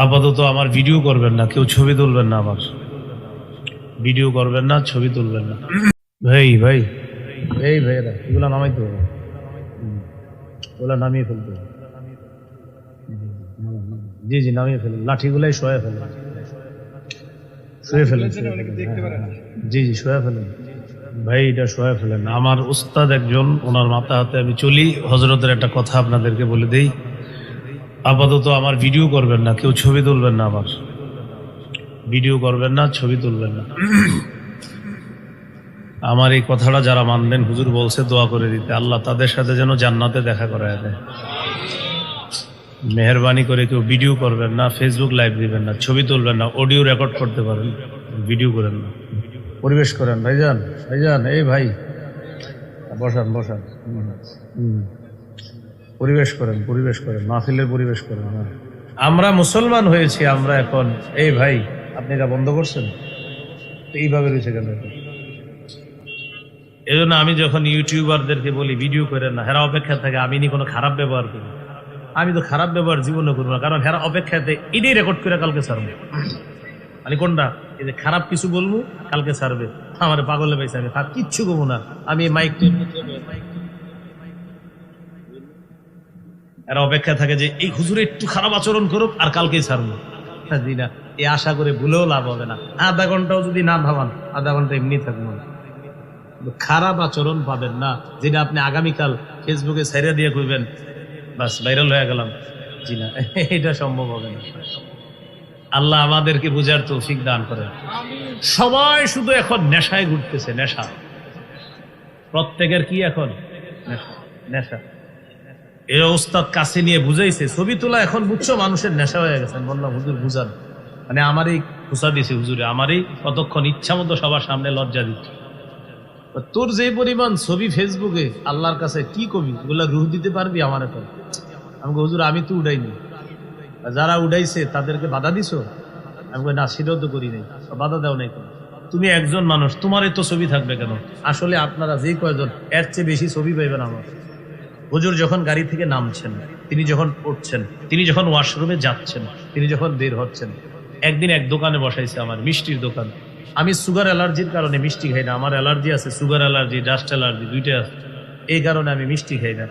আপাতত আমার ভিডিও করবেন না, কেউ ছবি তুলবেন না, আমার ভিডিও করবেন না, ছবি তুলবেন না। ভাই ভাই এই ভাইয়েরা এগুলো নামাইতে হবে, ওগুলো নামিয়ে ফেলতে হবে। জি জি নামিয়ে ফেলেন, লাঠিগুলাই শোয়া ফেলেন, শুয়ে ফেলেন। জি জি শোয়া ফেলেন ভাই, এটা শোয়া ফেলেন। আমার উস্তাদ একজন, ওনার মাথা হাতে আমি চলি। হযরতের একটা কথা আপনাদেরকে বলে দেই, আপাতত আমার ভিডিও করবেন না, কেউ ছবি তুলবেন না, আমার ভিডিও করবেন না, ছবি তুলবেন না। আমার এই কথাটা যারা মানবেন, হুজুর বলছে দোয়া করে দিতে, আল্লাহ তাদের সাথে যেন জান্নাতে দেখা করায় দেয়। মেহরবানি করে কেউ ভিডিও করবেন না, ফেসবুক লাইভ দিবেন না, ছবি তুলবেন না, অডিও রেকর্ড করতে পারেন, ভিডিও করেন না। পরিবেশ করেন ভাইজান, ভাইজান এই ভাই বসান বসান, পরিবেশ করেন, পরিবেশ করেন, মাহফিলের পরিবেশ করেন। আমরা মুসলমান হয়েছি, আমরা এখন এই ভাই আপনি এটা বন্ধ করছেন এইভাবে রয়েছে কেন? এই জন্য আমি যখন ইউটিউবারদেরকে বলি ভিডিও করেন না, হেরা অপেক্ষা থাকে আমি নি কোনো খারাপ ব্যবহার করি। আমি তো খারাপ ব্যবহার জীবনে করবো না, কারণ হেরা অপেক্ষাতে এটাই রেকর্ড করে কালকে ছাড়বো। মানে কোনটা, এই যে খারাপ কিছু বলবো কালকে ছাড়বে, আমার পাগলে পাইছে, আমি কিচ্ছু করবো না, আমি মাইক এরা অপেক্ষা থাকে যে এই হুজুরে একটু খারাপ আচরণ করুক আর কালকেই ছাড়বো। জি না, এই আশা করে ভুলেও লাভ হবে না। আধা ঘন্টাও যদি না ভাবান, আধা ঘন্টা এমনি থাকবো না। খারাপ আচরণ পাবেন না, যেটা আপনি আগামীকাল ফেসবুকে ছেড়ে দিয়ে কইবেন বাস ভাইরাল হয়ে গেলাম। জি না, এটা সম্ভব হবে না। আল্লাহ আমাদেরকে বুঝার তৌফিক দান করেন। সবাই শুধু এখন নেশায় ঘুরতেছে, নেশা প্রত্যেকের কি এখন নেশা। এই ওস্তাদ কাছে নিয়ে বুঝাইছে, ছবি তোলা এখন বুঝছো মানুষের নেশা হয়ে গেছে। বললাম হুজুর বুঝান, মানে আমারই খুশা দিছে হুজুরে, আমারই কতক্ষণ ইচ্ছা মতো সবার সামনে লজ্জা দিচ্ছে। তোর যে পরিমাণ ছবি ফেসবুকে, আল্লাহর কাছে কি কবি, ওগুলা রুহ দিতে পারবি আমার? এখন আমাকে হুজুর আমি তো উঠাইনি, যারা উঠাইছে তাদেরকে বাধা দিছো? আমি না, সেটাও তো করি নাই, বাধা দাও নাই কেন? তুমি একজন মানুষ, তোমারই তো ছবি থাকবে কেন? আসলে আপনারা যে কয়জন, এর চেয়ে বেশি ছবি পাইবেন আমার। হুজুর যখন গাড়ি থেকে নামছেন, তিনি যখন উঠছেন, তিনি যখন ওয়াশরুমে যাচ্ছেন, তিনি যখন বের হচ্ছেন, একদিন এক দোকানে বসাইছে, আমার মিষ্টির দোকান। আমি সুগার অ্যালার্জির কারণে মিষ্টি খাই না, আমার অ্যালার্জি আছে, সুগার অ্যালার্জি, ডাস্ট অ্যালার্জি দুইটাই আছে, এই কারণে আমি মিষ্টি খাই না।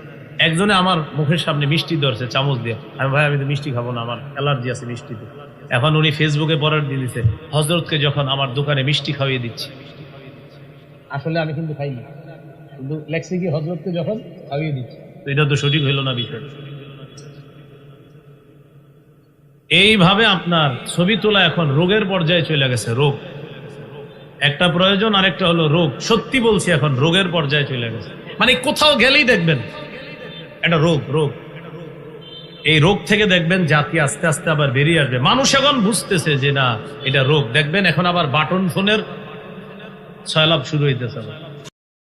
একজনে আমার মুখের সামনে মিষ্টি ধরছে চামচ দিয়ে, আমি ভাই আমি তো মিষ্টি খাবো না, আমার অ্যালার্জি আছে মিষ্টিতে। এখন উনি ফেসবুকে পড়ার দিয়ে দিচ্ছে হযরতকে যখন আমার দোকানে মিষ্টি খাইয়ে দিচ্ছে। আসলে আমি কিন্তু খাই না, কিন্তু লেখছে কি হযরতকে যখন খাইয়ে দিচ্ছে, তো এটা তো সঠিক হইল না বিষয়। এইভাবে আপনার ছবি তোলা এখন রোগের পর্যায়ে চলে গেছে। রোগ একটা প্রয়োজন, আরেকটা হলো রোগ। সত্যি বলছি, এখন রোগের পর্যায়ে চলে গেছে। মানে কোথাও গেলেই দেখবেন একটা রোগ। রোগ, এই রোগ থেকে দেখবেন জাতি আস্তে আস্তে আবার বেরিয়ে আসবে। মানুষ এখন বুঝতেছে যে না এটা রোগ। দেখবেন এখন আবার বাটন ফোনের ছয়লাভ শুরু হইতেছে।